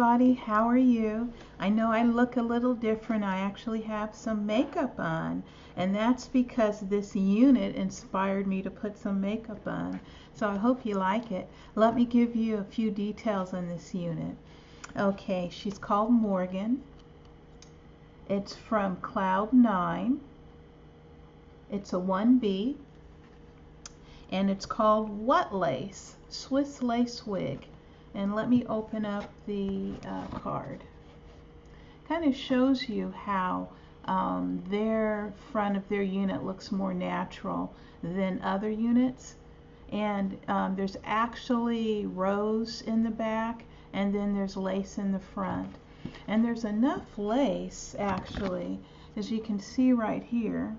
everybody, how are you? I know I look a little different. I actually have some makeup on, and that's because this unit inspired me to put some makeup on. So I hope you like it. Let me give you a few details on this unit. Okay, she's called Morgan. It's from Cloud 9. It's a 1B, and it's called What Lace? Swiss Lace Wig. And let me open up the card. Kind of shows you how their front of their unit looks more natural than other units. And there's actually rose in the back, and then there's lace in the front. And there's enough lace, actually, as you can see right here,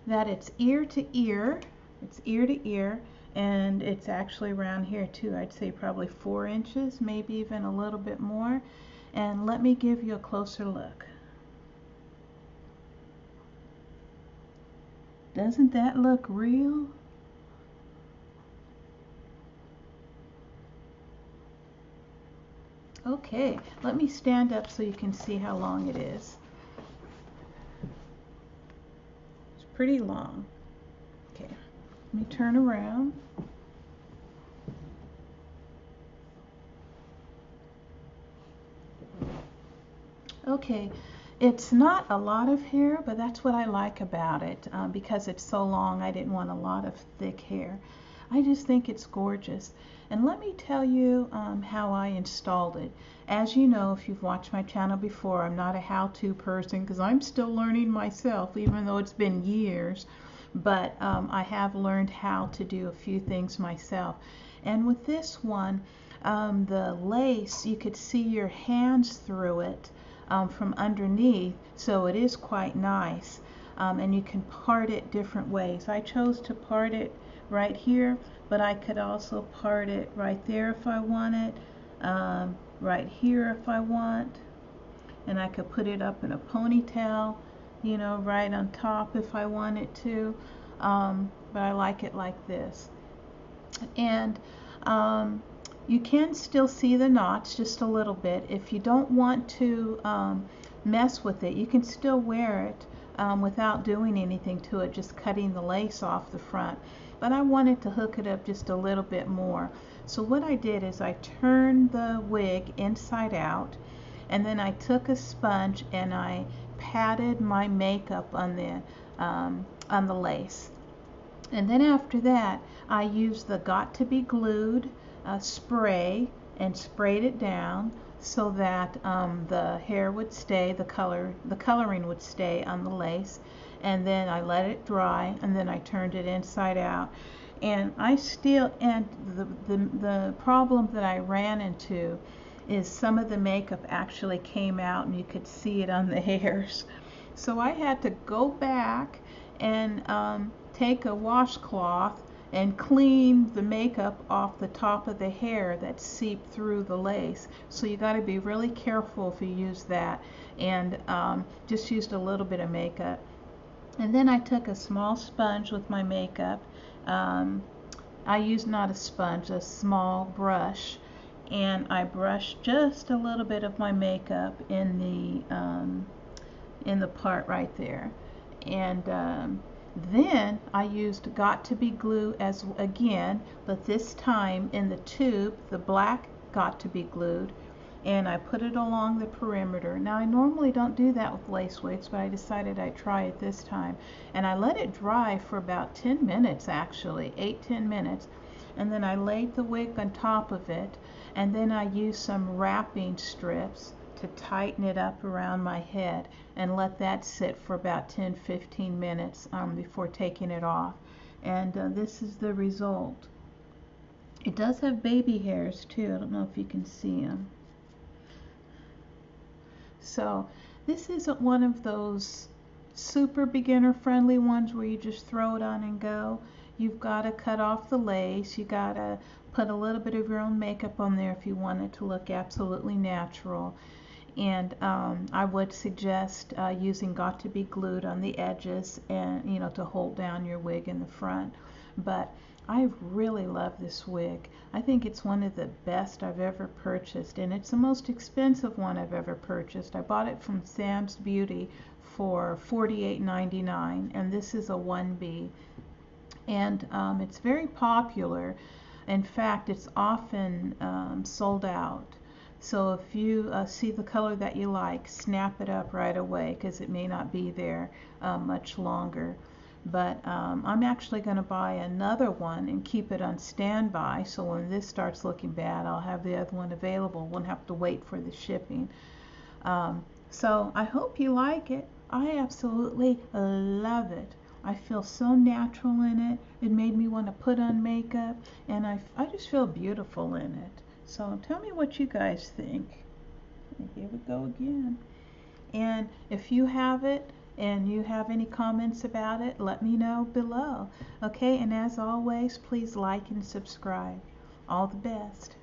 that it's ear to ear. It's ear to ear. And it's actually around here too. I'd say probably 4 inches, maybe even a little bit more. And let me give you a closer look. Doesn't that look real? Okay, let me stand up so you can see how long it is. It's pretty long. Okay, let me turn around. Okay, it's not a lot of hair, but that's what I like about it. Because it's so long, I didn't want a lot of thick hair. I just think it's gorgeous. And let me tell you how I installed it. As you know, if you've watched my channel before, I'm not a how-to person because I'm still learning myself, even though it's been years. But I have learned how to do a few things myself. And with this one, the lace, you could see your hands through it from underneath, so it is quite nice. And you can part it different ways. I chose to part it right here, but I could also part it right there if I wanted, right here if I want, and I could put it up in a ponytail, you know, right on top if I wanted to, but I like it like this. And you can still see the knots just a little bit. If you don't want to mess with it, you can still wear it without doing anything to it, just cutting the lace off the front. But I wanted to hook it up just a little bit more. So what I did is I turned the wig inside out, and then I took a sponge and I patted my makeup on the lace. And then after that, I used the Got to Be Glued spray and sprayed it down so that the hair would stay, the coloring would stay on the lace. And then I let it dry, and then I turned it inside out. And the problem that I ran into is some of the makeup actually came out, and you could see it on the hairs. So I had to go back and take a washcloth and clean the makeup off the top of the hair that seeped through the lace. So you got to be really careful if you use that, and just used a little bit of makeup. And then I took a small sponge with my makeup. I used not a sponge, a small brush, and I brushed just a little bit of my makeup in the part right there. And then I used Got to Be Glue again, but this time in the tube, the black Got to Be Glued, and I put it along the perimeter. Now I normally don't do that with lace wigs, but I decided I'd try it this time. And I let it dry for about 10 minutes actually, 8-10 minutes. And then I laid the wig on top of it, and then I used some wrapping strips to tighten it up around my head and let that sit for about 10-15 minutes before taking it off. And this is the result. It does have baby hairs too. I don't know if you can see them. So this isn't one of those super beginner friendly ones where you just throw it on and go. You've got to cut off the lace. You got to put a little bit of your own makeup on there if you want it to look absolutely natural. And I would suggest using Got to Be Glued on the edges, and to hold down your wig in the front. But I really love this wig. I think it's one of the best I've ever purchased, and it's the most expensive one I've ever purchased. I bought it from Sam's Beauty for $48.99, and this is a 1B. And it's very popular. In fact, it's often sold out. So if you see the color that you like, snap it up right away because it may not be there much longer. But I'm actually going to buy another one and keep it on standby, so when this starts looking bad, I'll have the other one available. Won't have to wait for the shipping. So I hope you like it. I absolutely love it. I feel so natural in it. It made me want to put on makeup, and I just feel beautiful in it. So tell me what you guys think. Here we go again. And if you have it and you have any comments about it, let me know below. Okay, and as always, please like and subscribe. All the best.